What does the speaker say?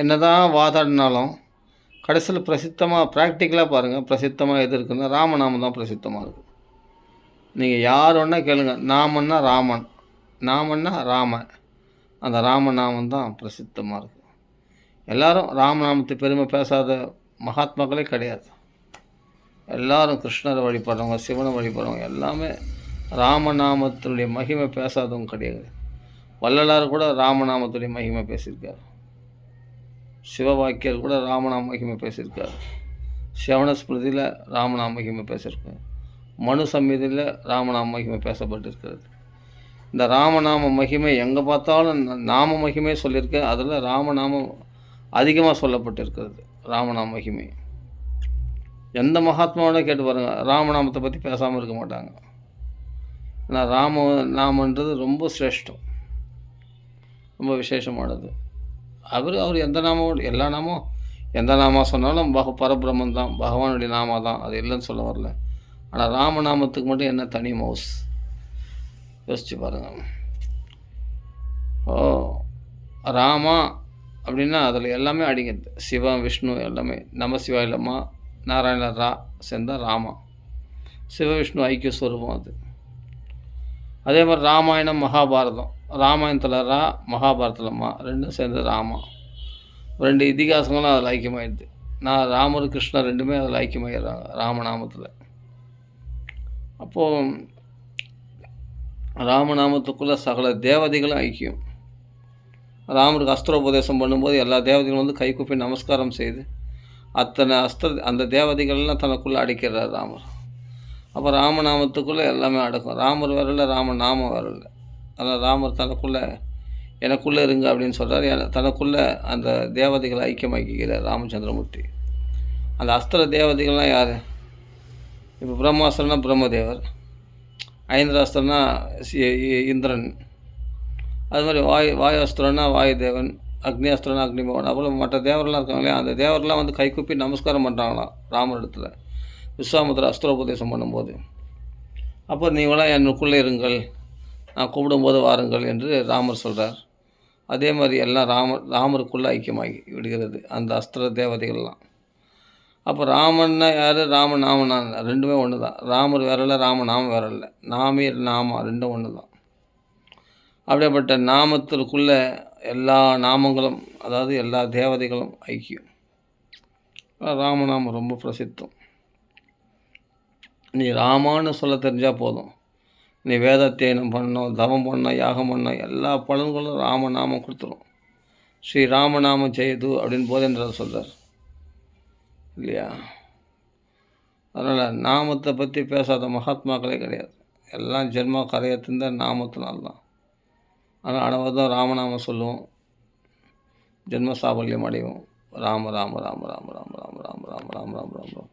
என்ன தான் வாதாடினாலும் கடைசியில் பிரசித்தமாக ப்ராக்டிக்கலாக பாருங்கள், பிரசித்தமாக எது இருக்குன்னா ராமநாமம் தான் பிரசித்தமாக இருக்குது. நீங்கள் யார் வேணா கேளுங்க, நாமன்னா ராமன், நாமன்னா ராமன், அந்த ராமநாமம் தான் பிரசித்தமாக இருக்குது. எல்லோரும் ராமநாமத்தை பெருமை பேசாத மகாத்மாக்களே கிடையாது. எல்லோரும் கிருஷ்ணரை வழிபடுறவங்க, சிவனை வழிபடுறவங்க எல்லாமே ராமநாமத்தினுடைய மகிமை பேசாதவங்க கிடையாது. வள்ளலார் கூட ராமநாமத்துடைய மகிமை பேசியிருக்கார். சிவவாக்கியர் கூட ராமநாம மகிமை பேசியிருக்கார். சிவன ஸ்மிருதியில் ராமநாம மகிமை பேசியிருக்கார். மனு சம்ஹிதையில் ராமநாம மகிமை பேசப்பட்டிருக்கிறது. இந்த ராமநாம மகிமை எங்கே பார்த்தாலும் நாம மகிமை சொல்லியிருக்கேன். அதில் ராமநாமம் அதிகமாக சொல்லப்பட்டிருக்கிறது. ராமநாம மகிமை எந்த மகாத்மாவோட கேட்டு பாருங்கள், ராமநாமத்தை பற்றி பேசாமல் இருக்க மாட்டாங்க. ஏன்னா நாமன்றது ரொம்ப சிரேஷ்டம், ரொம்ப விசேஷமானது. அவர் எந்த நாமம், எல்லா நாமும் எந்த நாமம் சொன்னாலும் பரபிரம்மன் தான், பகவானுடைய நாமா தான், அது இல்லைன்னு சொல்ல வரல. ஆனால் ராமநாமத்துக்கு மட்டும் என்ன தனி மவுஸ், யோசிச்சு பாருங்கள். ராமா அப்படின்னா அதில் எல்லாமே அடங்கிது. சிவம், விஷ்ணு எல்லாமே. நமசிவாயிலம்மா, நாராயண ரா சேர்ந்தால் ராமா. சிவ விஷ்ணு ஐக்கிய ஸ்வரூபம் அது. அதே மாதிரி ராமாயணம், மகாபாரதம். ராமாயணத்தில் ரா, மகாபாரதத்தில் மா, ரெண்டும் சேர்ந்து ராமா. 2 இதிகாசங்களும் அதில் ஐக்கியமாயிடுது. ராமர் கிருஷ்ணர் ரெண்டுமே அதில் ஐக்கியமாயிடுறாங்க ராமநாமத்தில். அப்போது ராமநாமத்துக்குள்ளே சகல தேவதைகளும் ஐக்கியம். ராமருக்கு அஸ்திரோபதேசம் பண்ணும்போது எல்லா தேவதைகளும் வந்து கைகூப்பி நமஸ்காரம் செய்து அத்தனை அந்த தேவதைகள்லாம் தனக்குள்ளே அடிக்கிறார் ராமர். அப்போ ராமநாமத்துக்குள்ளே எல்லாமே அடக்கும். ராமர் வேற இல்லை, ராமநாமம் வேற இல்லை. அதனால் ராமர் தனக்குள்ளே எனக்குள்ளே இருங்க அப்படின்னு சொல்கிறார். தனக்குள்ளே அந்த தேவதைகளை ஐக்கியமாக்கிக்கிறார் ராமச்சந்திரமூர்த்தி. அந்த அஸ்திர தேவதைகள்லாம் யார்? இப்போ பிரம்மாஸ்திரம்னா பிரம்மதேவர், ஐந்திராஸ்திரம்னா இந்திரன், அது மாதிரி வாயு அஸ்திரம்னா வாயுதேவன், அக்னி அஸ்திரம்னா அக்னிபவன். அப்புறம் மற்ற தேவரெலாம் இருக்காங்களே, அந்த தேவரெலாம் வந்து கைக்கூப்பி நமஸ்காரம் பண்ணுறாங்களாம் ராமர் இடத்துல விஸ்வாமித்திர அஸ்திரோபதேசம் பண்ணும்போது. அப்போ நீங்களாம் எனக்குள்ளே இருங்கள், நான் கூப்பிடும்போது வாருங்கள் என்று ராமர் சொல்கிறார். அதே மாதிரி எல்லாம் ராமருக்குள்ளே ஐக்கியமாகி விடுகிறது அந்த அஸ்திர தேவதைகள்லாம். அப்போ ராமன்னா யார், ராமநாமனா ரெண்டுமே ஒன்று தான். ராமர் வேற இல்லை, ராமநாமம் வேற இல்லை. நாமா ரெண்டும் ஒன்று தான். அப்படிப்பட்ட நாமத்திற்குள்ளே எல்லா நாமங்களும், அதாவது எல்லா தேவதைகளும் ஐக்கியம். ராமநாமம் ரொம்ப பிரசித்தம். நீ ராமான்னு சொல்ல தெரிஞ்சால் போதும். நீ வேதத்தியனம் பண்ணணும், தவம் பண்ணணும், யாகம் பண்ணணும், எல்லா பலன்களும் ராமநாமம் கொடுத்துரும். ஸ்ரீ ராமநாமம் செய்து அப்படின்னு போதேந்திரர் சொல்கிறார் இல்லையா? அதனால் நாமத்தை பற்றி பேசாத மகாத்மாக்களே கிடையாது. எல்லாம் ஜென்மா கரையை திந்த நாமத்தினால்தான். ஆனால் அளவுதான் ராமநாமம் சொல்லுவோம், ஜென்ம சாபல்யம் அடைவோம். ராம ராம ராம ராம ராம ராம ராம ராம ராம ராம ராம ராம